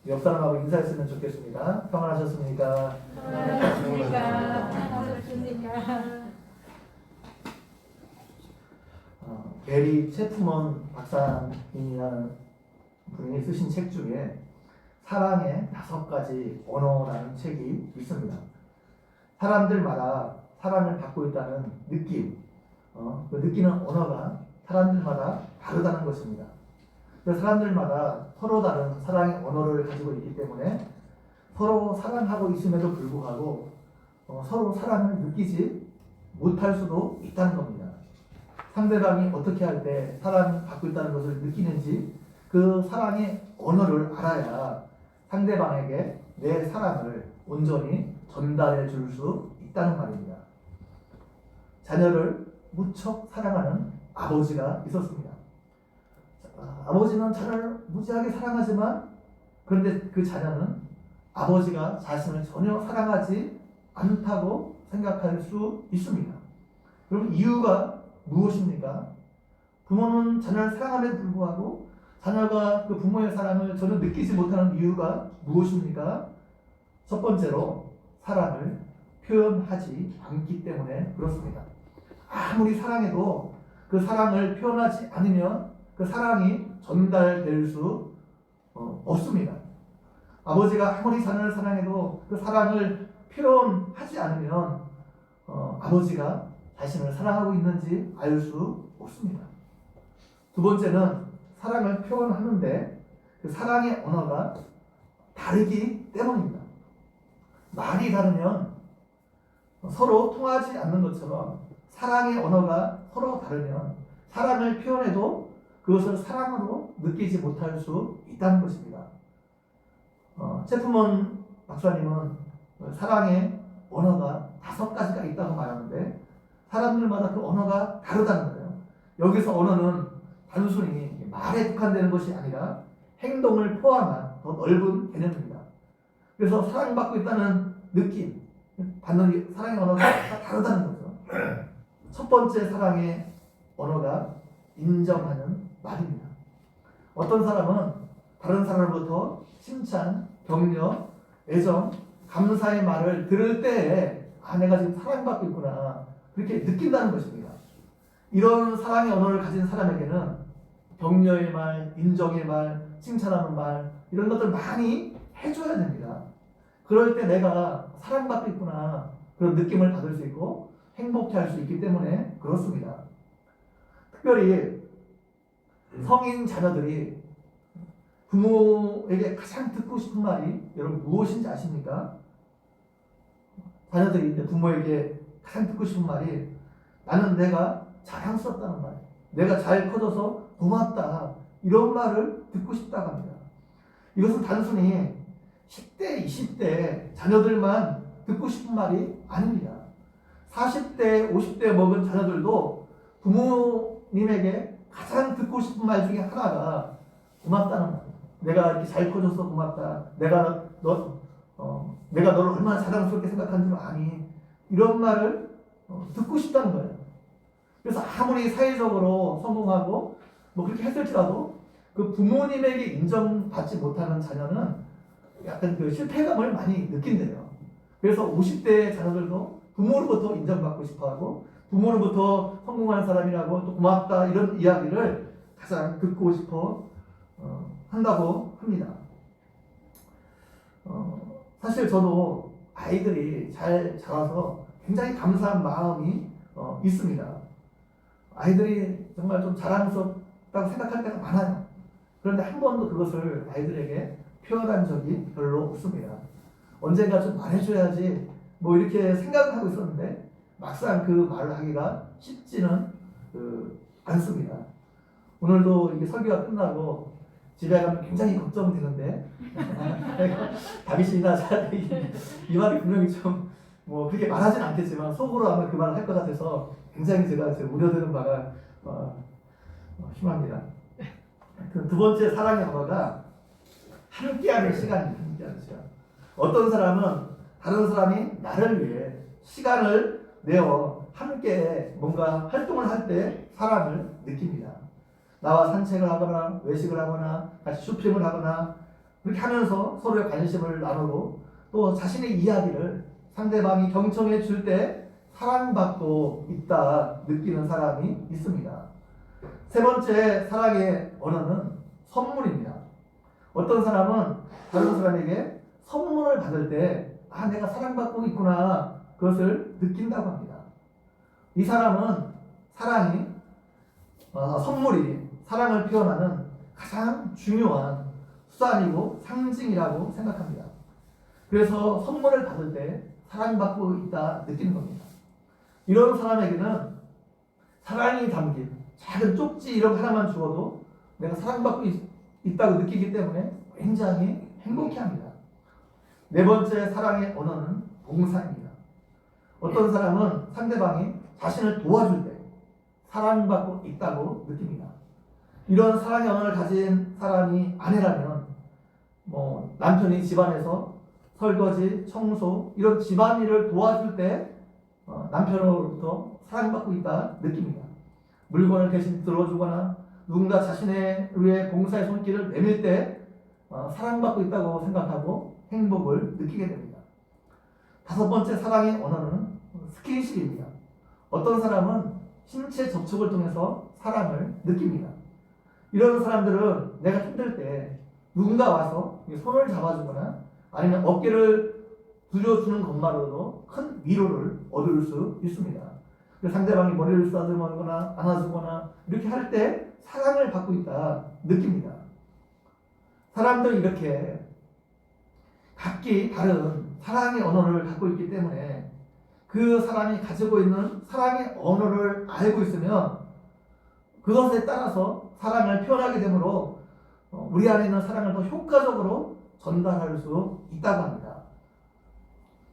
옆 사람하고 인사했으면 좋겠습니다. 평안하셨습니까? 게리 체프먼 박사님이라는 분이 쓰신 책 중에 사랑의 5가지 언어라는 책이 있습니다. 사람들마다 사랑을 받고 있다는 느낌, 그 느끼는 언어가 사람들마다 다르다는 것입니다. 그래서 사람들마다 서로 다른 사랑의 언어를 가지고 있기 때문에 서로 사랑하고 있음에도 불구하고 서로 사랑을 느끼지 못할 수도 있다는 겁니다. 상대방이 어떻게 할 때 사랑을 받고 있다는 것을 느끼는지 그 사랑의 언어를 알아야 상대방에게 내 사랑을 온전히 전달해 줄 수 있다는 말입니다. 자녀를 무척 사랑하는 아버지가 있었습니다. 아버지는 자녀를 무지하게 사랑하지만 그런데 그 자녀는 아버지가 자신을 전혀 사랑하지 않다고 생각할 수 있습니다. 그럼 이유가 무엇입니까? 부모는 자녀를 사랑함에도 불구하고 자녀가 그 부모의 사랑을 전혀 느끼지 못하는 이유가 무엇입니까? 첫 번째로 사랑을 표현하지 않기 때문에 그렇습니다. 아무리 사랑해도 그 사랑을 표현하지 않으면 그 사랑이 전달될 수 없습니다. 아버지가 아무리 자녀를 사랑해도 그 사랑을 표현하지 않으면 아버지가 자신을 사랑하고 있는지 알 수 없습니다. 두 번째는 사랑을 표현하는데 그 사랑의 언어가 다르기 때문입니다. 말이 다르면 서로 통하지 않는 것처럼 사랑의 언어가 서로 다르면 사랑을 표현해도 그것을 사랑으로 느끼지 못할 수 있다는 것입니다. 체프먼 박사님은 사랑의 언어가 5가지가 있다고 말하는데 사람들마다 그 언어가 다르다는 거예요. 여기서 언어는 단순히 말에 국한되는 것이 아니라 행동을 포함한 더 넓은 개념입니다. 그래서 사랑받고 있다는 느낌, 받는 사랑의 언어가 다 다르다는 거죠. 첫 번째 사랑의 언어가 인정하는 말입니다. 어떤 사람은 다른 사람으로부터 칭찬, 격려, 애정, 감사의 말을 들을 때에 내가 지금 사랑받고 있구나 그렇게 느낀다는 것입니다. 이런 사랑의 언어를 가진 사람에게는 격려의 말, 인정의 말, 칭찬하는 말 이런 것들 많이 해줘야 됩니다. 그럴 때 내가 사랑받고 있구나 그런 느낌을 받을 수 있고 행복해할 수 있기 때문에 그렇습니다. 특별히 성인 자녀들이 부모에게 가장 듣고 싶은 말이 여러분 무엇인지 아십니까? 자녀들이 부모에게 가장 듣고 싶은 말이 나는 내가 자랑스럽다는 말, 내가 잘 커져서 고맙다 이런 말을 듣고 싶다고 합니다. 이것은 단순히 10대, 20대 자녀들만 듣고 싶은 말이 아닙니다. 40대, 50대 먹은 자녀들도 부모님에게 가장 듣고 싶은 말 중에 하나가 고맙다는 말. 내가 이렇게 잘 커져서 고맙다. 내가 너를 얼마나 자랑스럽게 생각하는 줄 아니. 이런 말을 듣고 싶다는 거예요. 그래서 아무리 사회적으로 성공하고 뭐 그렇게 했을지라도 그 부모님에게 인정받지 못하는 자녀는 약간 그 실패감을 많이 느낀대요. 그래서 50대 자녀들도 부모로부터 인정받고 싶어하고 부모로부터 성공하는 사람이라고 또 고맙다 이런 이야기를 가장 듣고 싶어 한다고 합니다. 사실 저도 아이들이 잘 자라서 굉장히 감사한 마음이 있습니다. 아이들이 정말 좀 자랑스럽다고 생각할 때가 많아요. 그런데 한 번도 그것을 아이들에게 표현한 적이 별로 없습니다. 언젠가 좀 말해줘야지 뭐 이렇게 생각을 하고 있었는데 막상 그 말을 하기가 쉽지는 않습니다. 오늘도 이게 설교가 끝나고 집에 가면 굉장히 걱정되는데 다윗이나 이 말이 분명히 좀 뭐 그렇게 말하진 않겠지만 속으로 아마 그 말을 할 것 같아서 굉장히 제가 지금 우려되는 바가 심합니다. 두 번째 사랑의 언어가 함께하는 시간입니다. 함께하는 시간. 어떤 사람은 다른 사람이 나를 위해 시간을 내어 함께 뭔가 활동을 할 때 사랑을 느낍니다. 나와 산책을 하거나 외식을 하거나 같이 쇼핑을 하거나 그렇게 하면서 서로의 관심을 나누고 또 자신의 이야기를 상대방이 경청해 줄 때 사랑받고 있다 느끼는 사람이 있습니다. 세 번째 사랑의 언어는 선물입니다. 어떤 사람은 다른 사람에게 선물을 받을 때 내가 사랑받고 있구나 그것을 느낀다고 합니다. 이 사람은 선물이 사랑을 표현하는 가장 중요한 수단이고 상징이라고 생각합니다. 그래서 선물을 받을 때 사랑받고 있다 느끼는 겁니다. 이런 사람에게는 사랑이 담긴 작은 쪽지 이런 하나만 주어도 내가 사랑받고 있다고 느끼기 때문에 굉장히 행복해합니다. 네 번째 사랑의 언어는 봉사입니다. 어떤 사람은 상대방이 자신을 도와줄 때 사랑받고 있다고 느낍니다. 이런 사랑의 언어를 가진 사람이 아내라면 남편이 집안에서 설거지, 청소 이런 집안일을 도와줄 때 남편으로부터 사랑받고 있다 느낍니다. 물건을 대신 들어주거나 누군가 자신의 위해 봉사의 손길을 내밀 때 사랑받고 있다고 생각하고 행복을 느끼게 됩니다. 다섯 번째 사랑의 언어는 스킨십입니다. 어떤 사람은 신체 접촉을 통해서 사랑을 느낍니다. 이런 사람들은 내가 힘들 때 누군가 와서 손을 잡아주거나 아니면 어깨를 두려주는 것만으로도 큰 위로를 얻을 수 있습니다. 상대방이 머리를 쓰다듬거나 안아주거나 이렇게 할 때 사랑을 받고 있다 느낍니다. 사람들이 이렇게 각기 다른 사랑의 언어를 갖고 있기 때문에 그 사람이 가지고 있는 사랑의 언어를 알고 있으면 그것에 따라서 사랑을 표현하게 되므로 우리 안에 있는 사랑을 더 효과적으로 전달할 수 있다고 합니다.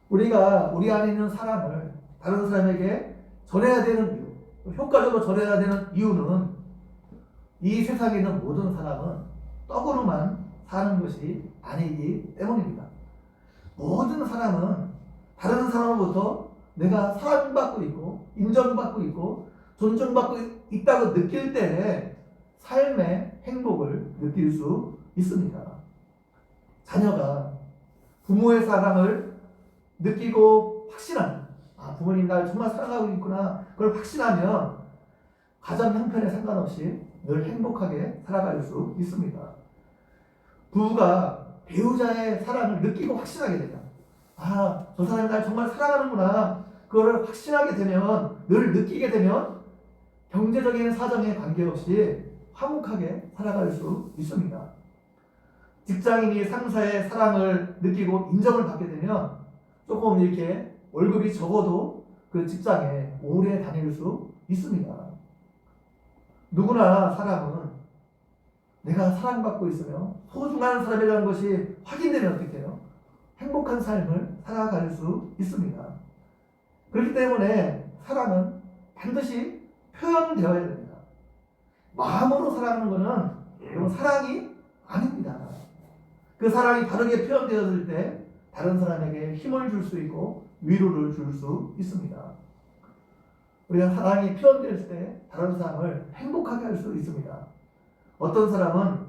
우리가 우리 안에 있는 사랑을 다른 사람에게 전해야 되는 이유, 효과적으로 전해야 되는 이유는 이 세상에 있는 모든 사람은 떡으로만 사는 것이 아니기 때문입니다. 모든 사람은 다른 사람으로부터 내가 사랑받고 있고 인정받고 있고 존중받고 있다고 느낄 때 삶의 행복을 느낄 수 있습니다. 자녀가 부모의 사랑을 느끼고 확신하면 부모님 날 정말 사랑하고 있구나 그걸 확신하면 가정 형편에 상관없이 늘 행복하게 살아갈 수 있습니다. 부부가 배우자의 사랑을 느끼고 확신하게 되면 저 사람이 날 정말 사랑하는구나 그걸 확신하게 되면 늘 느끼게 되면 경제적인 사정에 관계없이 화목하게 살아갈 수 있습니다. 직장인이 상사의 사랑을 느끼고 인정을 받게 되면 조금 이렇게 월급이 적어도 그 직장에 오래 다닐 수 있습니다. 누구나 사람은 내가 사랑받고 있으며 소중한 사람이라는 것이 확인되면 어떻게 해요? 행복한 삶을 살아갈 수 있습니다. 그렇기 때문에 사랑은 반드시 표현되어야 됩니다. 마음으로 사랑하는 것은 이건 사랑이 아닙니다. 그 사랑이 바르게 표현되었을 때 다른 사람에게 힘을 줄 수 있고 위로를 줄 수 있습니다. 우리가 사랑이 표현될 때 다른 사람을 행복하게 할 수 있습니다. 어떤 사람은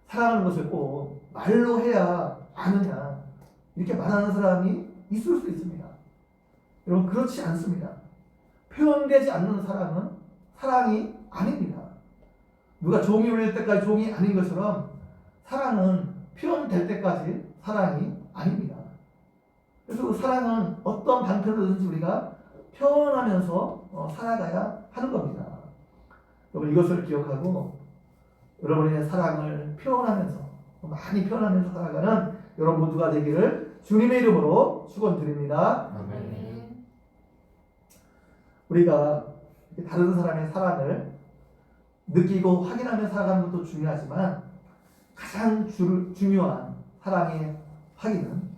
사랑하는 것을 꼭 말로 해야 아느냐 이렇게 말하는 사람이 있을 수 있습니다. 여러분 그렇지 않습니다. 표현되지 않는 사랑은 사랑이 아닙니다. 누가 종이 울릴 때까지 종이 아닌 것처럼 사랑은 표현될 때까지 사랑이 아닙니다. 그래서 그 사랑은 어떤 방편으로든지 우리가 표현하면서 살아가야 하는 겁니다. 여러분 이것을 기억하고 여러분의 사랑을 표현하면서 많이 표현하면서 살아가는 여러분 모두가 되기를 주님의 이름으로 축원드립니다. 아멘. 우리가 다른 사람의 사랑을 느끼고 확인하며 살아가는 것도 중요하지만 가장 중요한 사랑의 확인은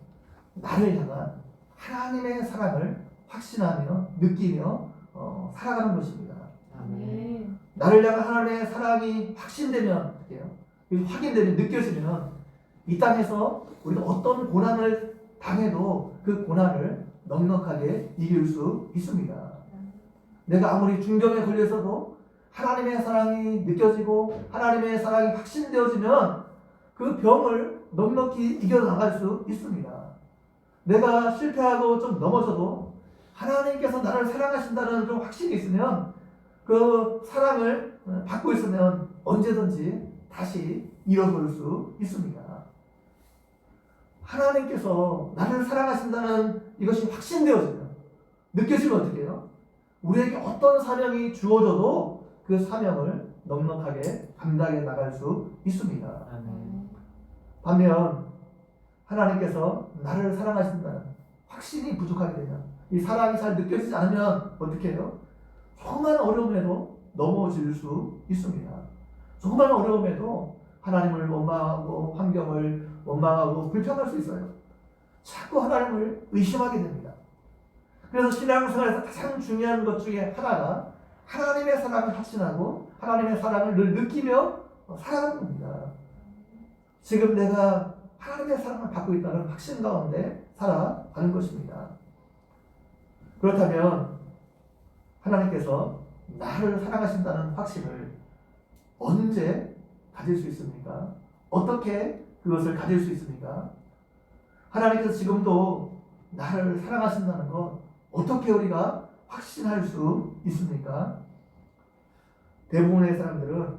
나를 향한 하나님의 사랑을 확신하며 느끼며 살아가는 것입니다. 아멘. 나를 향한 하나님의 사랑이 확신되면 확인되면 느껴지면 이 땅에서 우리가 어떤 고난을 당해도 그 고난을 넉넉하게 이길 수 있습니다. 내가 아무리 중병에 걸려서도 하나님의 사랑이 느껴지고 하나님의 사랑이 확신되어지면 그 병을 넉넉히 이겨나갈 수 있습니다. 내가 실패하고 좀 넘어져도 하나님께서 나를 사랑하신다는 좀 확신이 있으면 그 사랑을 받고 있으면 언제든지 다시 일어설 수 있습니다. 하나님께서 나를 사랑하신다는 이것이 확신되어지면 느껴지면 어떻게 해요? 우리에게 어떤 사명이 주어져도 그 사명을 넉넉하게 감당해 나갈 수 있습니다. 아멘. 반면 하나님께서 나를 사랑하신다는 확신이 부족하게 되면 이 사랑이 잘 느껴지지 않으면 어떻게 해요? 조그만 어려움에도 넘어질 수 있습니다. 조그만 어려움에도 하나님을 원망하고 환경을 원망하고 불평할 수 있어요. 자꾸 하나님을 의심하게 됩니다. 그래서 신앙생활에서 가장 중요한 것 중에 하나가 하나님의 사랑을 확신하고 하나님의 사랑을 늘 느끼며 살아가는 겁니다. 지금 내가 하나님의 사랑을 받고 있다는 확신 가운데 살아가는 것입니다. 그렇다면 하나님께서 나를 사랑하신다는 확신을 언제 가질 수 있습니까? 어떻게 그것을 가질 수 있습니까? 하나님께서 지금도 나를 사랑하신다는 것 어떻게 우리가 확신할 수 있습니까? 대부분의 사람들은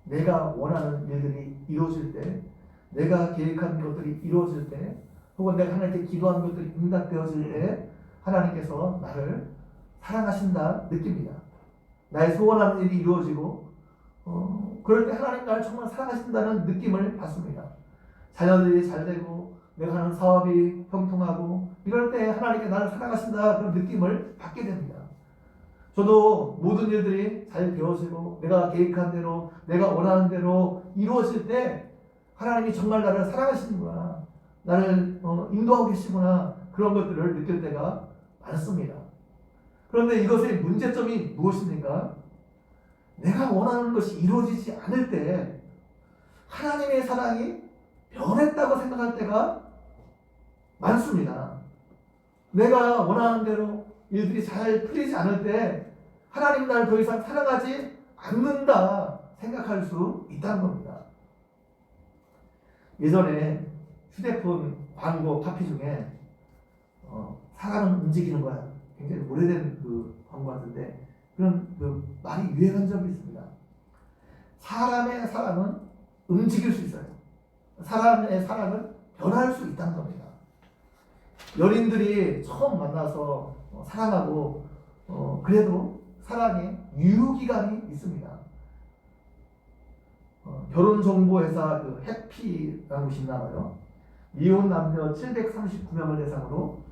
내가 원하는 일들이 이루어질 때, 내가 계획한 것들이 이루어질 때, 혹은 내가 하나님께 기도한 것들이 응답되어질 때 하나님께서 나를 사랑하신다 느낍니다. 나의 소원하는 일이 이루어지고 그럴 때 하나님 나를 정말 사랑하신다는 느낌을 받습니다. 자녀들이 잘 되고 내가 하는 사업이 형통하고 이럴 때 하나님께 나를 사랑하신다 그런 느낌을 받게 됩니다. 저도 모든 일들이 잘 되어지고 내가 계획한 대로 내가 원하는 대로 이루어질 때 하나님이 정말 나를 사랑하시는구나, 나를 인도하고 계시구나, 그런 것들을 느낄 때가 많습니다. 그런데 이것의 문제점이 무엇입니까? 내가 원하는 것이 이루어지지 않을 때 하나님의 사랑이 변했다고 생각할 때가 많습니다. 내가 원하는 대로 일들이 잘 풀리지 않을 때 하나님 나를 더 이상 사랑하지 않는다 생각할 수 있다는 겁니다. 예전에 휴대폰 광고 카피 중에 사랑은 움직이는 거야, 굉장히 오래된 그 광고 같은데 그런 그 말이 유행한 적이 있습니다. 사람의 사랑은 움직일 수 있어요. 사람의 사랑은 변할 수 있다는 겁니다. 연인들이 처음 만나서 사랑하고 그래도 사랑에 유효기간이 있습니다. 결혼정보회사 그 해피라는 곳이 있나봐요. 미혼 남녀 739명을 대상으로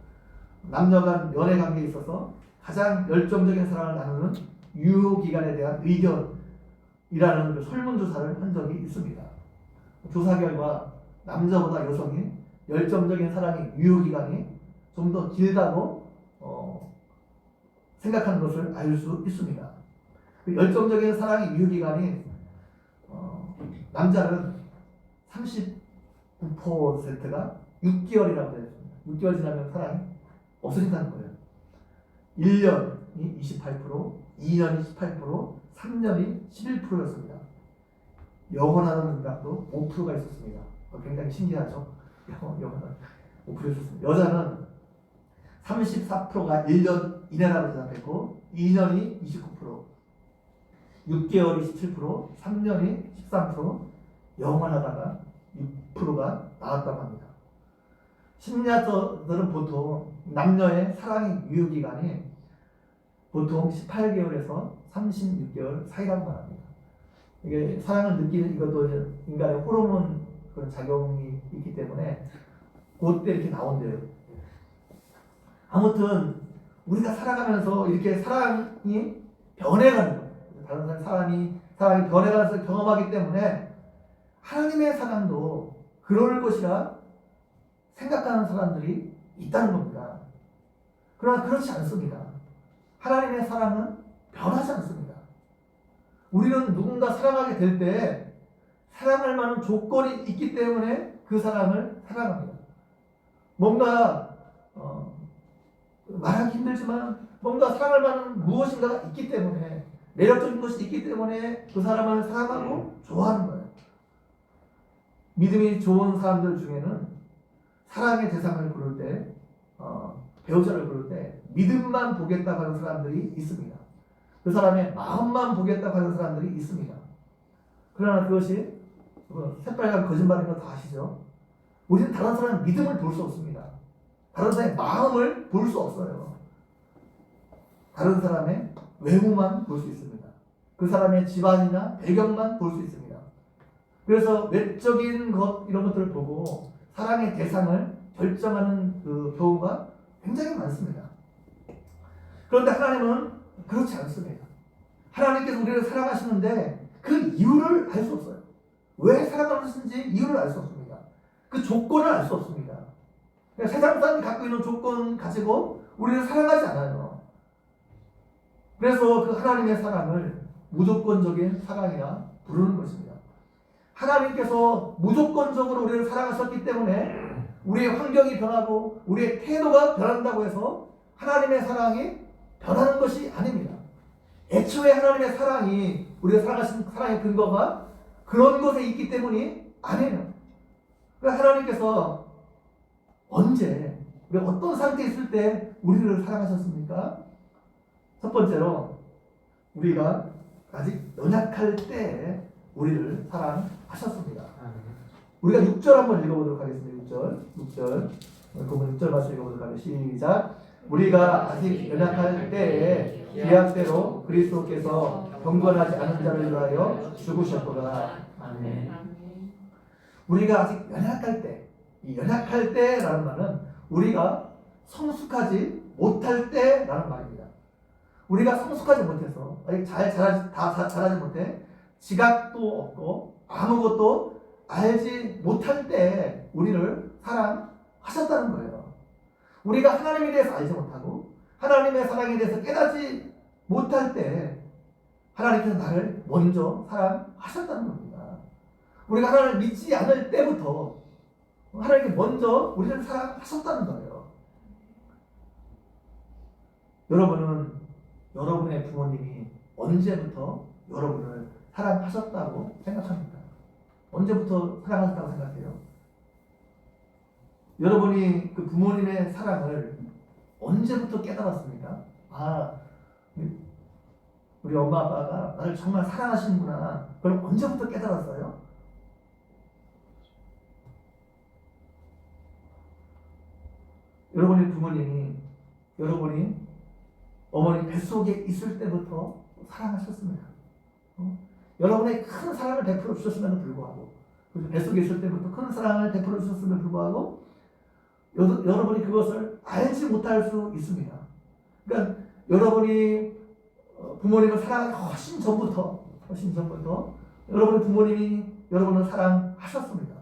남녀 간 연애 관계에 있어서 가장 열정적인 사랑을 나누는 유효기간에 대한 의견이라는 그 설문조사를 한 적이 있습니다. 조사 결과 남자보다 여성이 열정적인 사랑의 유효기간이 좀 더 길다고 생각하는 것을 알 수 있습니다. 그 열정적인 사랑의 유효기간이 남자는 39%가 6개월이라고 되어 있습니다. 6개월 지나면 사랑이 없어진다는 거예요. 1년이 28%, 2년이 18%, 3년이 11%였습니다. 영원하는 응답도 5%가 있었습니다. 굉장히 신기하죠? 영원한 5%였습니다. 여자는 34%가 1년 이내라고 대답했고 2년이 29%, 6개월이 17%, 3년이 13%, 영원하다가 6%가 나왔다고 합니다. 심리학자들은 보통 남녀의 사랑의 유효기간이 보통 18개월에서 36개월 사이라고 말합니다. 이게 사랑을 느끼는 이것도 인간의 호르몬 그런 작용이 있기 때문에 그때 이렇게 나온대요. 아무튼 우리가 살아가면서 이렇게 사랑이 변해가는 거예요. 다른 사람이 사랑이 변해가는 것을 경험하기 때문에 하나님의 사랑도 그럴 것이라 생각하는 사람들이 있다는 겁니다. 그러나 그렇지 않습니다. 하나님의 사랑은 변하지 않습니다. 우리는 누군가 사랑하게 될 때 사랑할 만한 조건이 있기 때문에 그 사람을 사랑합니다. 뭔가 말하기 힘들지만 뭔가 사랑할 만한 무엇인가가 있기 때문에, 매력적인 것이 있기 때문에 그 사람을 사랑하고 좋아하는 거예요. 믿음이 좋은 사람들 중에는 사랑의 대상을 부를 때, 배우자를 부를 때 믿음만 보겠다고 하는 사람들이 있습니다. 그 사람의 마음만 보겠다고 하는 사람들이 있습니다. 그러나 그것이 새빨간 거짓말인 거 다 아시죠? 우리는 다른 사람의 믿음을 볼 수 없습니다. 다른 사람의 마음을 볼 수 없어요. 다른 사람의 외모만 볼 수 있습니다. 그 사람의 집안이나 배경만 볼 수 있습니다. 그래서 외적인 것 이런 것들을 보고 사랑의 대상을 결정하는 그 경우가 굉장히 많습니다. 그런데 하나님은 그렇지 않습니다. 하나님께서 우리를 사랑하시는데 그 이유를 알 수 없어요. 왜 사랑하시는지 이유를 알 수 없습니다. 그 조건을 알 수 없습니다. 그러니까 세상 사람이 갖고 있는 조건 가지고 우리를 사랑하지 않아요. 그래서 그 하나님의 사랑을 무조건적인 사랑이라 부르는 것입니다. 하나님께서 무조건적으로 우리를 사랑하셨기 때문에 우리의 환경이 변하고 우리의 태도가 변한다고 해서 하나님의 사랑이 변하는 것이 아닙니다. 애초에 하나님의 사랑이 우리가 사랑하신 사랑의 근거가 그런 것에 있기 때문이 아니에요. 그러니까 하나님께서 언제 우리가 어떤 상태에 있을 때 우리를 사랑하셨습니까? 첫 번째로 우리가 아직 연약할 때 우리를 사랑하셨습니다. 우리가 6절 한번 읽어보도록 하겠습니다. 6절 그러면 6절 말씀 읽어보도록 하겠습니다. 시작. 우리가 아직 연약할 때에 계약대로 그리스도께서 경건하지 않은 자를 위하여 죽으셨도다. 아멘. 우리가 아직 연약할 때, 이 연약할 때라는 말은 우리가 성숙하지 못할 때라는 말입니다. 우리가 성숙하지 못해서 아직 잘하지 못해 지각도 없고 아무것도 알지 못할 때 우리를 사랑하셨다는 거예요. 우리가 하나님에 대해서 알지 못하고 하나님의 사랑에 대해서 깨닫지 못할 때 하나님께서 나를 먼저 사랑하셨다는 겁니다. 우리가 하나님을 믿지 않을 때부터 하나님께 먼저 우리를 사랑하셨다는 거예요. 여러분은 여러분의 부모님이 언제부터 여러분을 사랑하셨다고 생각합니까? 언제부터 사랑하셨다고 생각해요? 여러분이 그 부모님의 사랑을 언제부터 깨달았습니까? 우리 엄마 아빠가 나를 정말 사랑하시는구나. 그럼 언제부터 깨달았어요? 여러분의 부모님이 여러분이 어머니 뱃속에 있을 때부터 사랑하셨습니다. 여러분의 큰 사랑을 베풀어 주셨음에도 불구하고 뱃속에 있을 때부터 큰 사랑을 베풀어 주셨음에도 불구하고 여러분이 그것을 알지 못할 수 있습니다. 그러니까 여러분이 부모님을 사랑하기 훨씬 전부터 여러분의 부모님이 여러분을 사랑하셨습니다.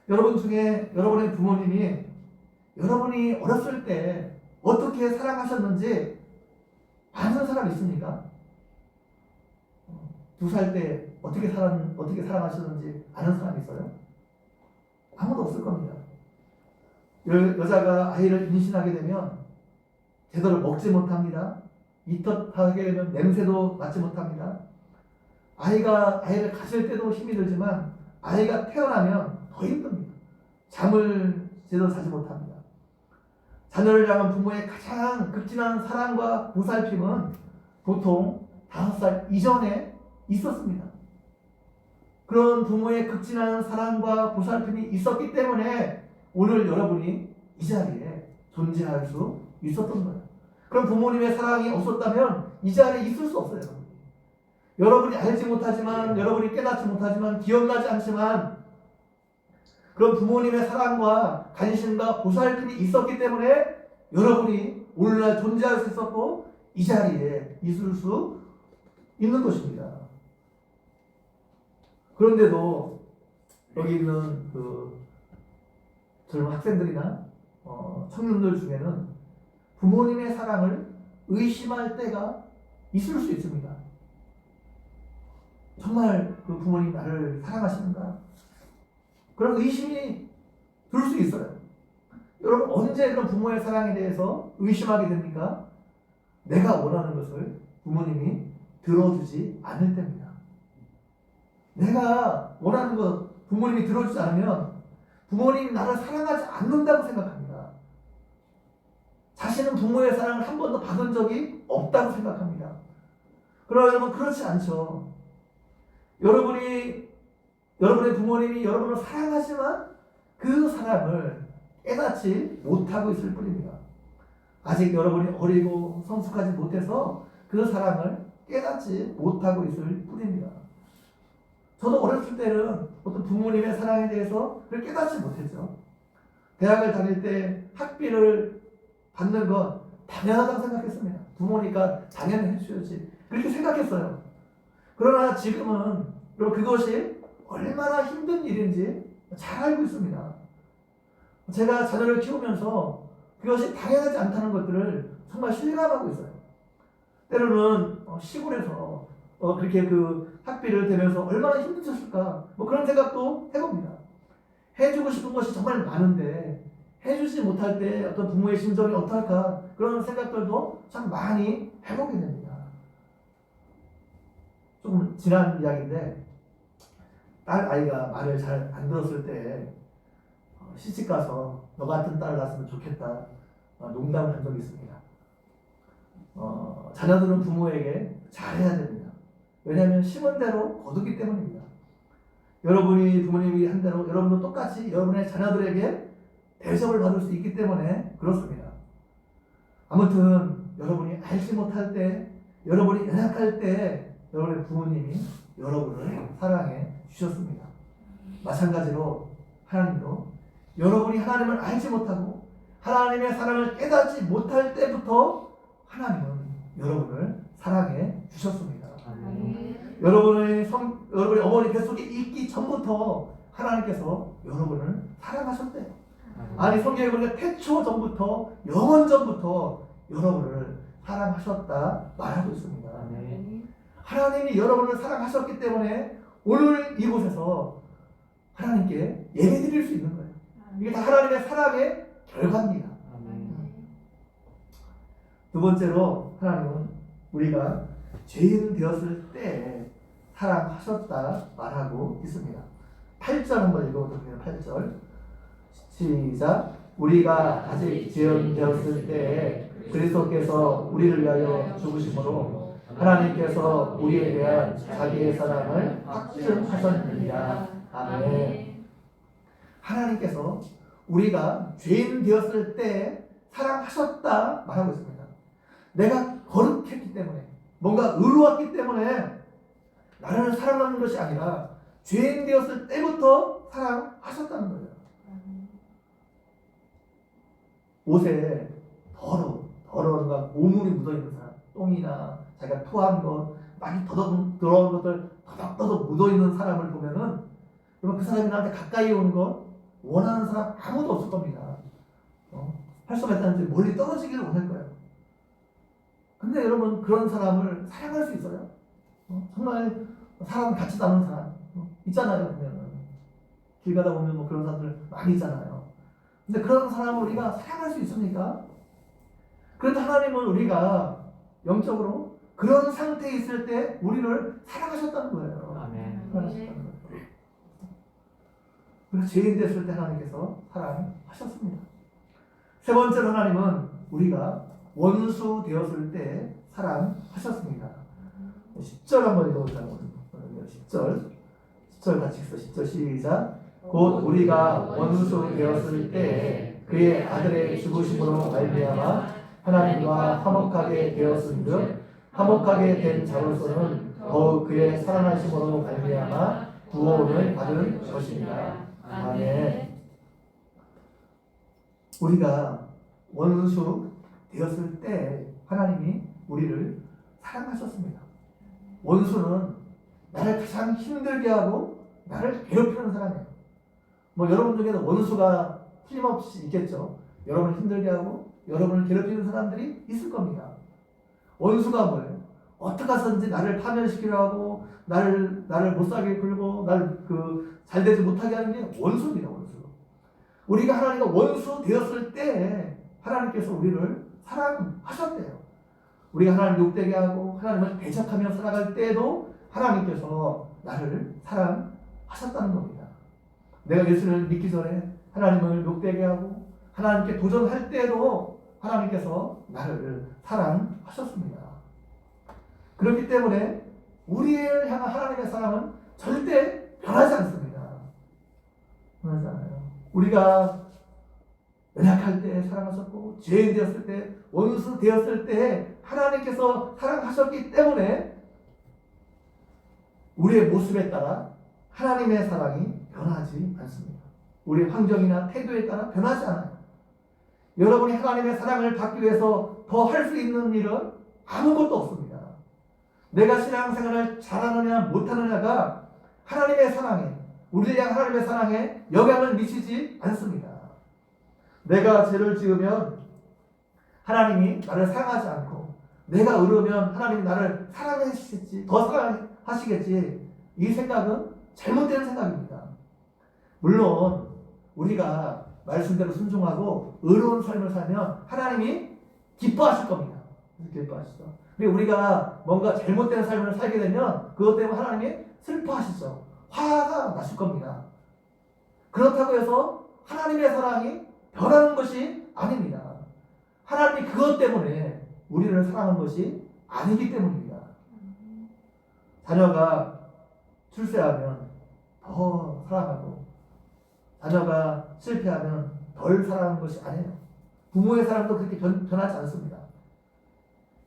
여러분 중에 여러분의 부모님이 여러분이 어렸을 때 어떻게 사랑하셨는지 아는 사람 있습니까? 2살 때 어떻게 사랑하셨는지 아는 사람 있어요? 아무도 없을 겁니다. 여자가 아이를 임신하게 되면 제대로 먹지 못합니다. 이텁하게 되면 냄새도 맡지 못합니다. 아이를 가질 때도 힘이 들지만 아이가 태어나면 더 힘듭니다. 잠을 제대로 자지 못합니다. 자녀를 향한 부모의 가장 극진한 사랑과 보살핌은 보통 5살 이전에 있었습니다. 그런 부모의 극진한 사랑과 보살핌이 있었기 때문에 오늘 여러분이 이 자리에 존재할 수 있었던 거예요. 그럼 부모님의 사랑이 없었다면 이 자리에 있을 수 없어요. 여러분이 알지 못하지만, 여러분이 깨닫지 못하지만, 기억나지 않지만 그런 부모님의 사랑과 관심과 보살핌이 있었기 때문에 여러분이 오늘날 존재할 수 있었고 이 자리에 있을 수 있는 것입니다. 그런데도 여기 있는 그 젊은 학생들이나 청년들 중에는 부모님의 사랑을 의심할 때가 있을 수 있습니다. 정말 그 부모님 나를 사랑하시는가? 그런 의심이 들 수 있어요. 여러분 언제 그런 부모의 사랑에 대해서 의심하게 됩니까? 내가 원하는 것을 부모님이 들어주지 않을 때입니다. 내가 원하는 것 부모님이 들어주지 않으면 부모님이 나를 사랑하지 않는다고 생각합니다. 자신은 부모의 사랑을 한 번도 받은 적이 없다고 생각합니다. 그러나 여러분 그렇지 않죠. 여러분의 부모님이 여러분을 사랑하지만 그 사랑을 깨닫지 못하고 있을 뿐입니다. 아직 여러분이 어리고 성숙하지 못해서 그 사랑을 깨닫지 못하고 있을 뿐입니다. 저도 어렸을 때는 어떤 부모님의 사랑에 대해서 그걸 깨닫지 못했죠. 대학을 다닐 때 학비를 받는 건 당연하다고 생각했습니다. 부모니까 당연히 해줘야지. 그렇게 생각했어요. 그러나 지금은 그것이 얼마나 힘든 일인지 잘 알고 있습니다. 제가 자녀를 키우면서 그것이 당연하지 않다는 것들을 정말 실감하고 있어요. 때로는 시골에서 그렇게 그 학비를 대면서 얼마나 힘드셨을까 그런 생각도 해봅니다. 해주고 싶은 것이 정말 많은데 해주지 못할 때 어떤 부모의 심정이 어떨까 그런 생각들도 참 많이 해보게 됩니다. 조금 지난 이야기인데 딸 아이가 말을 잘 안 들었을 때 시집 가서 너 같은 딸 낳았으면 좋겠다 농담을 한 적이 있습니다. 자녀들은 부모에게 잘해야 됩니다. 왜냐하면 심은 대로 거두기 때문입니다. 여러분이 부모님이 한 대로 여러분도 똑같이 여러분의 자녀들에게 대접을 받을 수 있기 때문에 그렇습니다. 아무튼 여러분이 알지 못할 때, 여러분이 연약할 때 여러분의 부모님이 여러분을 사랑해 주셨습니다. 마찬가지로 하나님도 여러분이 하나님을 알지 못하고 하나님의 사랑을 깨닫지 못할 때부터 하나님은 여러분을 사랑해 주셨습니다. 여러분의 어머니 뱃속에 있기 전부터 하나님께서 여러분을 사랑하셨대요. 아니 성경에 보니까 태초 전부터 영원 전부터 여러분을 사랑하셨다 말하고 있습니다. 하나님이 여러분을 사랑하셨기 때문에 오늘 이곳에서 하나님께 예배드릴 수 있는 거예요. 이게 다 하나님의 사랑의 결과입니다. 두 번째로 하나님은 우리가 죄인 되었을 때 사랑하셨다 말하고 있습니다. 8절 한번 읽어보도록 해요. 8절 시작. 우리가 아직 죄인 되었을 때 그리스도께서 우리를 위하여 죽으심으로 하나님께서 우리에 대한 자기의 사랑을 확증하셨느니라. 아멘. 하나님께서 우리가 죄인 되었을 때 사랑하셨다 말하고 있습니다. 내가 거룩했기 때문에 뭔가 의로웠기 때문에 나를 사랑하는 것이 아니라 죄인 되었을 때부터 사랑하셨다는 거예요. 옷에 더러운 오물이 묻어있는 사람, 똥이나 자기가 토한 것, 많이 더러운 것들 더덕더덕 묻어있는 사람을 보면은 그러면 그 사람이 나한테 가까이 오는 거 원하는 사람 아무도 없을 겁니다. 활성화했다는지 멀리 떨어지기를 원할 거예요. 근데 여러분 그런 사람을 사랑할 수 있어요? 정말 사람 같지도 않은 사람 있잖아요. 보면은 길 가다 보면 그런 사람들 많이 있잖아요. 근데 그런 사람을 우리가 사랑할 수 있습니까? 그런데 하나님은 우리가 영적으로 그런 상태에 있을 때 우리를 사랑하셨다는 거예요. 아멘. 사랑하셨다는 거예요. 우리가 죄인 됐을 때 하나님께서 사랑하셨습니다. 세 번째로 하나님은 우리가 원수 되었을 때 사랑하셨습니다. 10절 한번 읽어보자고. 10절 같이 읽어. 10절 시작. 곧 우리가 원수 되었을 때 그의 아들의 죽으심으로 말미암아 하나님과 화목하게 되었은즉 화목하게 된 자로서는 더욱 그의 사랑하심으로 말미암아 구원을 받은 것입니다. 아멘. 우리가 원수 되었을 때 하나님이 우리를 사랑하셨습니다. 원수는 나를 가장 힘들게 하고 나를 괴롭히는 사람이에요. 여러분 중에는 원수가 틀림없이 있겠죠. 여러분을 힘들게 하고 여러분을 괴롭히는 사람들이 있을 겁니다. 원수가 뭐예요? 어떻게 해서든지 나를 파멸시키려 하고 나를 못살게 굴고 나를 잘 되지 못하게 하는 게 원수입니다. 원수. 우리가 하나님과 원수 되었을 때 하나님께서 우리를 사랑하셨대요. 우리가 하나님 욕되게 하고 하나님을 대적하며 살아갈 때에도 하나님께서 나를 사랑하셨다는 겁니다. 내가 예수를 믿기 전에 하나님을 욕되게 하고 하나님께 도전할 때도 하나님께서 나를 사랑하셨습니다. 그렇기 때문에 우리를 향한 하나님의 사랑은 절대 변하지 않습니다. 변하지 않아요. 우리가 연약할 때 사랑하셨고 죄인 되었을 때 원수 되었을 때 하나님께서 사랑하셨기 때문에 우리의 모습에 따라 하나님의 사랑이 변하지 않습니다. 우리의 환경이나 태도에 따라 변하지 않아요. 여러분이 하나님의 사랑을 받기 위해서 더 할 수 있는 일은 아무것도 없습니다. 내가 신앙생활을 잘하느냐 못하느냐가 하나님의 사랑에, 우리를 향한 하나님의 사랑에 영향을 미치지 않습니다. 내가 죄를 지으면 하나님이 나를 사랑하지 않고 내가 의로우면 하나님이 나를 사랑하시겠지, 더 사랑하시겠지, 이 생각은 잘못된 생각입니다. 물론 우리가 말씀대로 순종하고 의로운 삶을 살면 하나님이 기뻐하실 겁니다. 기뻐하시죠. 근데 우리가 뭔가 잘못된 삶을 살게 되면 그것 때문에 하나님이 슬퍼하시죠. 화가 나실 겁니다. 그렇다고 해서 하나님의 사랑이 변하는 것이 아닙니다. 하나님이 그것 때문에 우리를 사랑한 것이 아니기 때문입니다. 자녀가 출세하면 더 사랑하고 자녀가 실패하면 덜 사랑하는 것이 아니에요. 부모의 사랑도 그렇게 변하지 않습니다.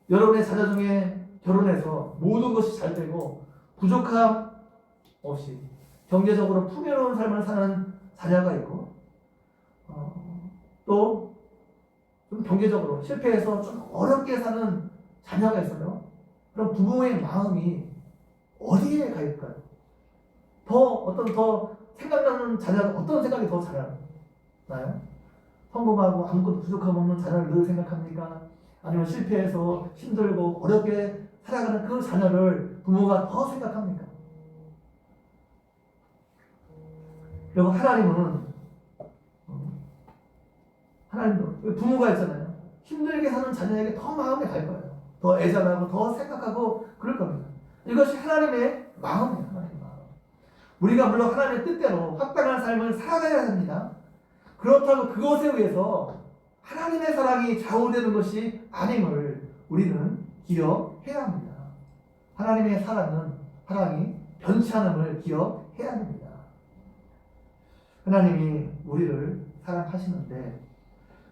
여러분의 자녀 중에 결혼해서 모든 것이 잘 되고 부족함 없이 경제적으로 풍요로운 삶을 사는 자녀가 있고 또 좀 경제적으로 실패해서 좀 어렵게 사는 자녀가 있어요. 그럼 부모의 마음이 어디에 가 있을까요? 더 생각나는 자녀는 어떤 생각이 더 잘 나요? 성공하고 아무것도 부족함 없는 자녀를 늘 생각합니까? 아니면 실패해서 힘들고 어렵게 살아가는 그 자녀를 부모가 더 생각합니까? 그리고 하나님도 부모가 있잖아요. 힘들게 사는 자녀에게 더 마음이 갈 거예요. 더 애절하고 더 생각하고 그럴 겁니다. 이것이 하나님의 마음이에요. 하나님의 마음. 우리가 물론 하나님의 뜻대로 합당한 삶을 살아가야 합니다. 그렇다고 그것에 의해서 하나님의 사랑이 좌우되는 것이 아님을 우리는 기억해야 합니다. 하나님의 사랑이 변치 않음을 기억해야 합니다. 하나님이 우리를 사랑하시는데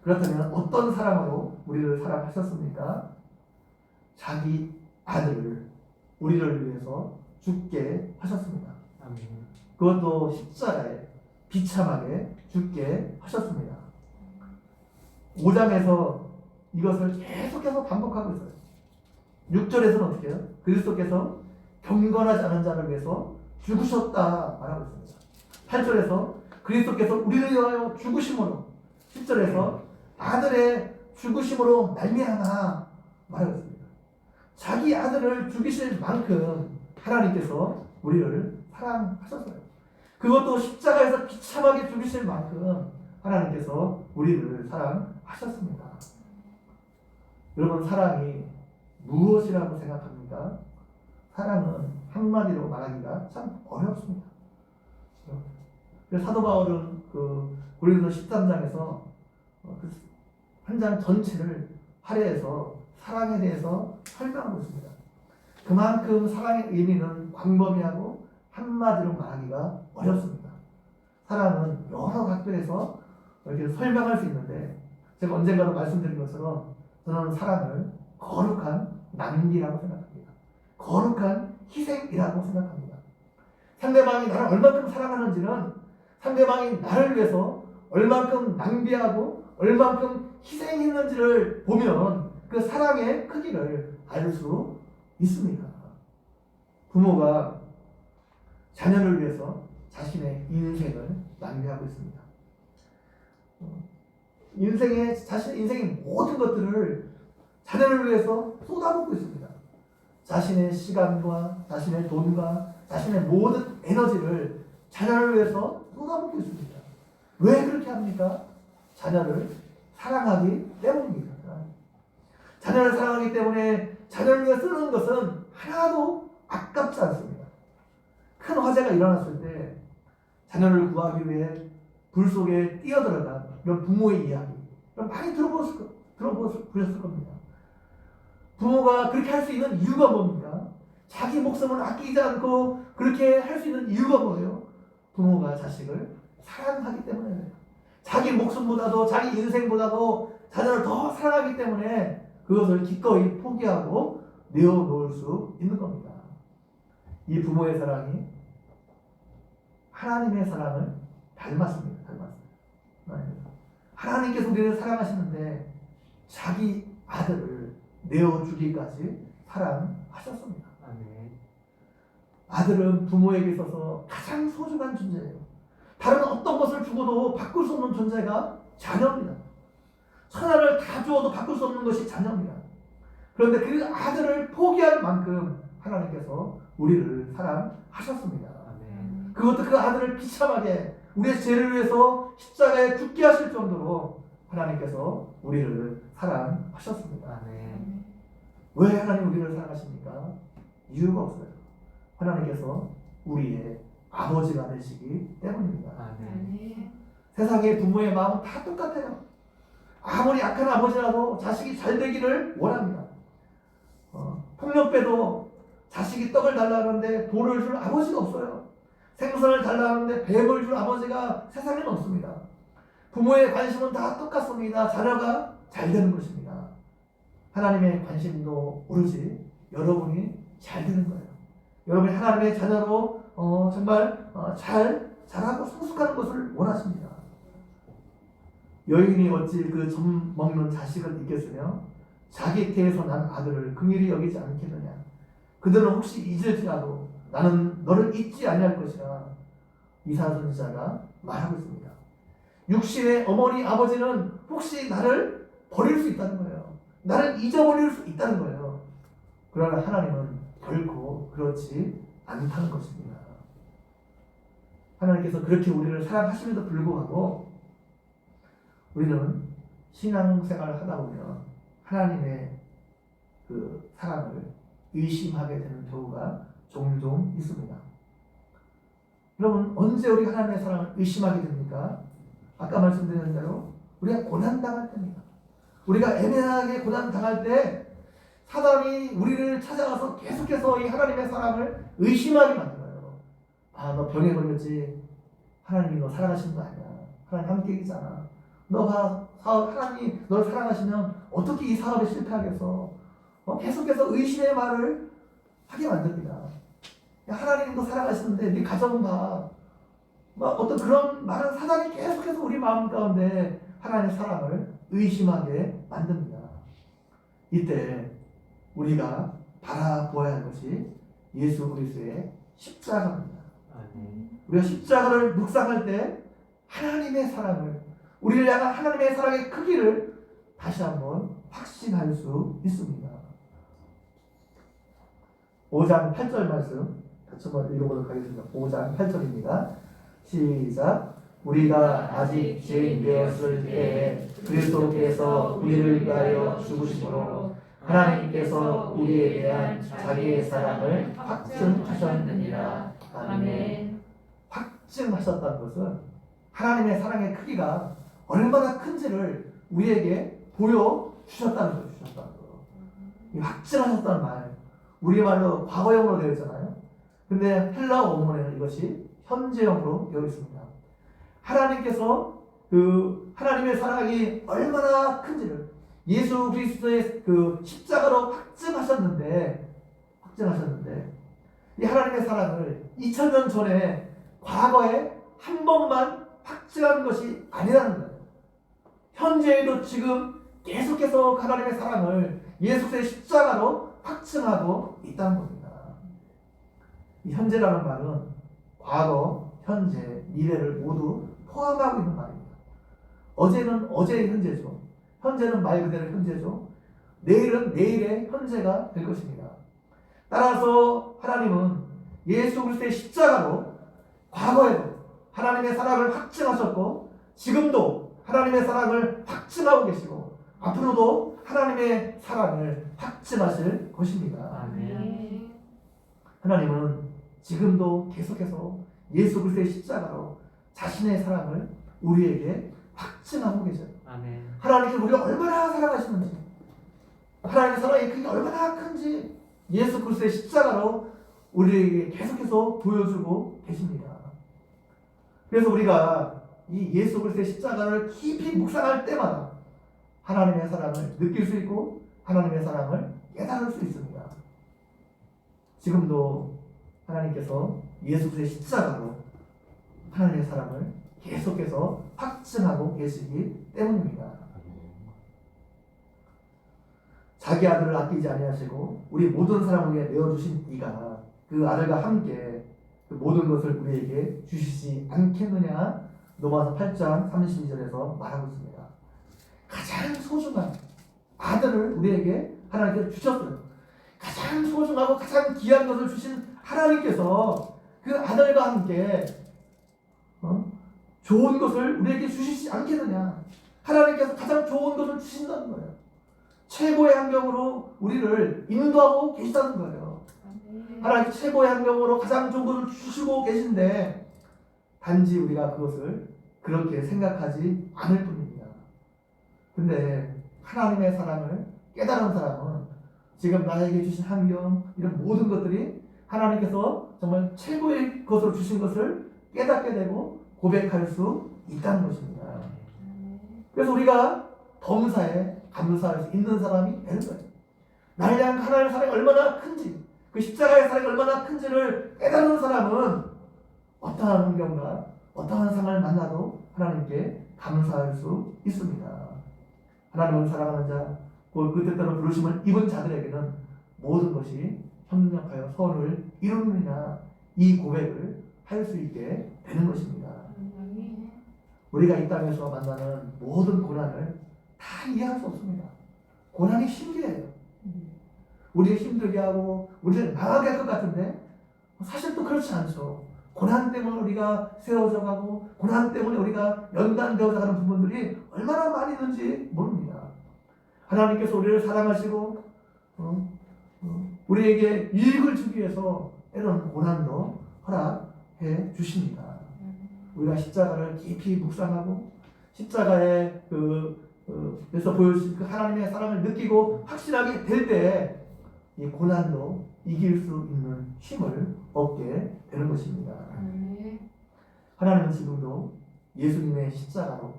그렇다면 어떤 사랑으로 우리를 사랑하셨습니까? 자기 아들을 우리를 위해서 죽게 하셨습니다. 그것도 십자가에 비참하게 죽게 하셨습니다. 5장에서 이것을 계속해서 반복하고 있어요. 6절에서는 어떻게 해요? 그리스도께서 경건하지 않은 자를 위해서 죽으셨다 말하고 있습니다. 8절에서 그리스도께서 우리를 위하여 죽으심으로, 10절에서 아들의 죽으심으로 말미암아 말하고 있습니다. 자기 아들을 죽이실 만큼 하나님께서 우리를 사랑하셨어요. 그것도 십자가에서 비참하게 죽이실 만큼 하나님께서 우리를 사랑하셨습니다. 여러분, 사랑이 무엇이라고 생각합니까? 사랑은 한마디로 말하기가 참 어렵습니다. 그래서 사도 바울은 고린도 13장에서 한 장 전체를 할애해서 사랑에 대해서 설명하고 있습니다. 그만큼 사랑의 의미는 광범위하고 한마디로 말하기가 어렵습니다. 사랑은 여러 각도에서 이렇게 설명할 수 있는데 제가 언젠가도 말씀드린 것처럼 저는 사랑을 거룩한 낭비라고 생각합니다. 거룩한 희생이라고 생각합니다. 상대방이 나를 얼만큼 사랑하는지는 상대방이 나를 위해서 얼만큼 낭비하고 얼만큼 희생했는지를 보면 그 사랑의 크기를 알 수 있습니다. 부모가 자녀를 위해서 자신의 인생을 낭비하고 있습니다. 자신의 인생의 모든 것들을 자녀를 위해서 쏟아붓고 있습니다. 자신의 시간과 자신의 돈과 자신의 모든 에너지를 자녀를 위해서 쏟아붓고 있습니다. 왜 그렇게 합니까? 자녀를 사랑하기 때문입니다. 자녀를 사랑하기 때문에 자녀를 위해 쓰는 것은 하나도 아깝지 않습니다. 큰 화재가 일어났을 때 자녀를 구하기 위해 불 속에 뛰어들어간 이런 부모의 이야기, 이런 많이 들어보셨을 겁니다. 부모가 그렇게 할 수 있는 이유가 뭡니까? 자기 목숨을 아끼지 않고 그렇게 할 수 있는 이유가 뭐예요? 부모가 자식을 사랑하기 때문에, 자기 목숨보다도 자기 인생보다도 자녀를 더 사랑하기 때문에 그것을 기꺼이 포기하고 내어놓을 수 있는 겁니다. 이 부모의 사랑이 하나님의 사랑을 닮았습니다. 하나님께서 우리를 사랑하시는데 자기 아들을 내어주기까지 사랑하셨습니다. 아들은 부모에게 있어서 가장 소중한 존재예요. 다른 어떤 것을 주고도 바꿀 수 없는 존재가 자녀입니다. 천하를 다 주어도 바꿀 수 없는 것이 자녀입니다. 그런데 그 아들을 포기할 만큼 하나님께서 우리를 사랑하셨습니다. 그것도 그 아들을 비참하게 우리의 죄를 위해서 십자가에 죽게 하실 정도로 하나님께서 우리를 사랑하셨습니다. 왜 하나님 우리를 사랑하십니까? 이유가 없어요. 하나님께서 우리의 아버지가 되시기 때문입니다. 세상의 부모의 마음은 다 똑같아요. 아무리 악한 아버지라도 자식이 잘 되기를 원합니다. 폭력배도 자식이 떡을 달라는데 돌을 줄 아버지가 없어요. 생선을 달라는데 뱀을 줄 아버지가 세상에는 없습니다. 부모의 관심은 다 똑같습니다. 자녀가 잘 되는 것입니다. 하나님의 관심도 오로지 여러분이 잘 되는 거예요. 여러분이 하나님의 자녀로 정말 잘하고 성숙하는 것을 원하십니다. 여인이 어찌 그 젖 먹는 자식을 잊겠으며 자기 태에서 난 아들을 긍휼히 여기지 않겠느냐. 그들은 혹시 잊을지라도 나는 너를 잊지 아니할 것이라. 이사야 선지자가 말하고 있습니다. 육신의 어머니 아버지는 혹시 나를 버릴 수 있다는 거예요. 나를 잊어버릴 수 있다는 거예요. 그러나 하나님은 결코 그렇지 않다는 것입니다. 하나님께서 그렇게 우리를 사랑하심에도 불구하고 우리는 신앙생활을 하다 보면 하나님의 그 사랑을 의심하게 되는 경우가 종종 있습니다. 여러분, 언제 우리 하나님의 사랑을 의심하게 됩니까? 아까 말씀드린 대로 우리가 고난당할 때입니다. 우리가 애매하게 고난당할 때 사단이 우리를 찾아가서 계속해서 이 하나님의 사랑을 의심하게 만들어요. 아, 너 병에 걸렸지. 하나님이 너 사랑하시는 거 아니야. 하나님 함께 계시잖아. 너가 하나님이 너를 사랑하시면 어떻게 이 사업에 실패하겠어. 계속해서 의심의 말을 하게 만듭니다. 야, 하나님도 사랑하시는데 네 가정은 봐. 어떤 그런 말은 사단이 계속해서 우리 마음 가운데 하나님의 사랑을 의심하게 만듭니다. 이때 우리가 바라보아야 할 것이 예수 그리스도의 십자가입니다. 우리가 십자가를 묵상할 때 하나님의 사랑을, 우리를 향한 하나님의 사랑의 크기를 다시 한번 확신할 수 있습니다. 5장 8절 말씀 같이 한번 읽어보도록 하겠습니다. 5장 8절입니다. 시작. 우리가 아직 죄인 되었을 때에 그리스도께서 우리를 위하여 죽으심으로 하나님께서 우리에 대한 자기의 사랑을 확증하셨느니라. 아멘. 확증하셨다는 것은 하나님의 사랑의 크기가 얼마나 큰지를 우리에게 보여주셨다는 거예요. 이 확증하셨다는 말, 우리말로 과거형으로 되어 있잖아요. 근데 헬라어 원문에는 이것이 현재형으로 되어 있습니다. 하나님께서 그 하나님의 사랑이 얼마나 큰지를 예수 그리스도의 그 십자가로 확증하셨는데 이 하나님의 사랑을 2000년 전에 과거에 한 번만 확증한 것이 아니라는 거예요. 현재에도 지금 계속해서 하나님의 사랑을 예수 그리스도의 십자가로 확증하고 있다는 겁니다. 이 현재라는 말은 과거, 현재, 미래를 모두 포함하고 있는 말입니다. 어제는 어제의 현재죠. 현재는 말 그대로 현재죠. 내일은 내일의 현재가 될 것입니다. 따라서 하나님은 예수 그리스도의 십자가로 과거에도 하나님의 사랑을 확증하셨고 지금도 하나님의 사랑을 확증하고 계시고 앞으로도 하나님의 사랑을 확증하실 것입니다. 아멘. 하나님은 지금도 계속해서 예수 그리스도의 십자가로 자신의 사랑을 우리에게 확증하고 계셔요. 아멘. 하나님께서 우리를 얼마나 사랑하시는지, 하나님의 사랑이 그게 얼마나 큰지 예수 그리스도의 십자가로 우리에게 계속해서 보여주고 계십니다. 그래서 우리가 이 예수 그리스도의 십자가를 깊이 묵상할 때마다 하나님의 사랑을 느낄 수 있고 하나님의 사랑을 깨달을 수 있습니다. 지금도 하나님께서 예수 그리스도의 십자가로 하나님의 사랑을 계속해서 확증하고 계시기 때문입니다. 자기 아들을 아끼지 아니하시고 우리 모든 사람을 위해 내어주신 이가 그 아들과 함께 그 모든 것을 우리에게 주시지 않겠느냐. 로마서 8장 32절에서 말하고 있습니다. 가장 소중한 아들을 우리에게 하나님께서 주셨어요. 가장 소중하고 가장 귀한 것을 주신 하나님께서 그 아들과 함께 좋은 것을 우리에게 주시지 않겠느냐. 하나님께서 가장 좋은 것을 주신다는 거예요. 최고의 환경으로 우리를 인도하고 계시다는 거예요. 하나님 최고의 환경으로 가장 좋은 것을 주시고 계신데 단지 우리가 그것을 그렇게 생각하지 않을 뿐입니다. 근데 하나님의 사랑을 깨달은 사람은 지금 나에게 주신 환경 이런 모든 것들이 하나님께서 정말 최고의 것으로 주신 것을 깨닫게 되고 고백할 수 있다는 것입니다. 그래서 우리가 범사에 감사할 수 있는 사람이 되는 거예요. 나를 향한 하나님의 사랑이 얼마나 큰지, 그 십자가의 사랑이 얼마나 큰지를 깨달은 사람은 어떠한 환경과 어떠한 상황을 만나도 하나님께 감사할 수 있습니다. 하나님을 사랑하는 자, 그 뜻대로 부르심을 입은 자들에게는 모든 것이 협력하여 선을 이루느니라, 이 고백을 할 수 있게 되는 것입니다. 우리가 이 땅에서 만나는 모든 고난을 다 이해할 수 없습니다. 고난이 신기해요. 우리를 힘들게 하고 우리를 망하게 할 것 같은데 사실 또 그렇지 않죠. 고난 때문에 우리가 세워져 가고 고난 때문에 우리가 연단되어져 가는 부분들이 얼마나 많이 있는지 모릅니다. 하나님께서 우리를 사랑하시고 우리에게 유익을 주기 위해서 때로는 고난도 허락해 주십니다. 우리가 십자가를 깊이 묵상하고 십자가의 그래서 보여주신 그 하나님의 사랑을 느끼고 확신하게 될 때 이 고난도 이길 수 있는 힘을 얻게 되는 것입니다. 하나님은 지금도 예수님의 십자가로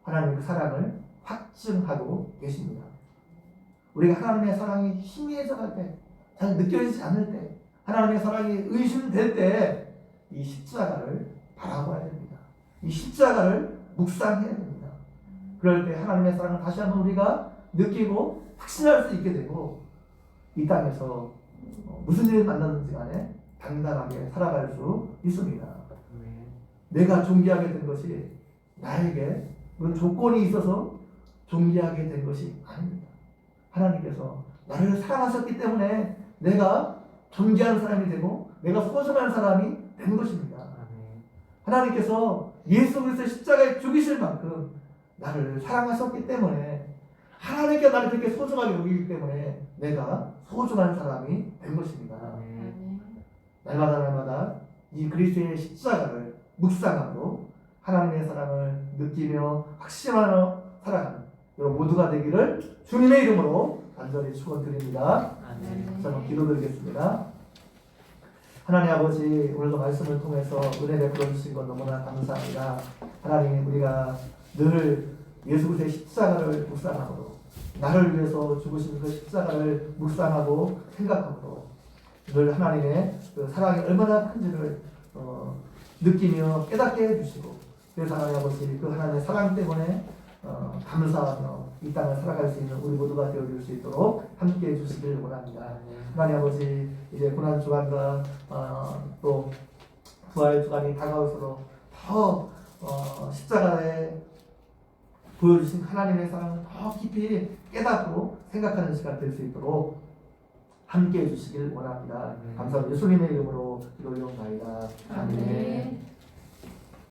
하나님의 사랑을 확증하고 계십니다. 우리가 하나님의 사랑이 희미해져 갈 때, 잘 느껴지지 않을 때, 하나님의 사랑이 의심될 때 이 십자가를 바라봐야 됩니다. 이 십자가를 묵상해야 됩니다. 그럴 때 하나님의 사랑을 다시 한번 우리가 느끼고 확신할 수 있게 되고 이 땅에서 무슨 일을 만나든지 간에 당당하게 살아갈 수 있습니다. 내가 존귀하게 된 것이 나에게 그런 조건이 있어서 존귀하게 된 것이 아닙니다. 하나님께서 나를 사랑하셨기 때문에 내가 존귀한 사람이 되고 내가 소중한 사람이 된 것입니다. 하나님께서 예수 그리스도의 십자가에 죽이실 만큼 나를 사랑하셨기 때문에 하나님께 나를 그렇게 소중하게 여기기 때문에 내가 소중한 사람이 된 것입니다. 날마다 이 그리스도의 십자가를 묵상하고 하나님의 사랑을 느끼며 확신하며 살아가는 여러분 모두가 되기를 주님의 이름으로 간절히 축원드립니다. 자, 한번 기도드리겠습니다. 하나님 아버지, 오늘도 말씀을 통해서 은혜 베풀어 주신 것 너무나 감사합니다. 하나님, 우리가 늘 예수 그리스도의 십자가를 묵상하므로 나를 위해서 죽으신 그 십자가를 묵상하고 생각하므로 늘 하나님의 그 사랑이 얼마나 큰지를 느끼며 깨닫게 해주시고, 그래서 하나님 아버지 그 하나님의 사랑 때문에 감사하며 이 땅을 살아갈 수 있는 우리 모두가 되어줄 수 있도록 함께 해주시길 원합니다. 하나님 아버지, 이제 고난 주간과 또 부활 주간이 다가올수록 더 십자가에 보여주신 하나님의 사랑을 더 깊이 깨닫고 생각하는 시간 될 수 있도록 함께 해주시길 원합니다. 감사합니다. 예수님의 이름으로 기도 올려옵나이다. 아멘.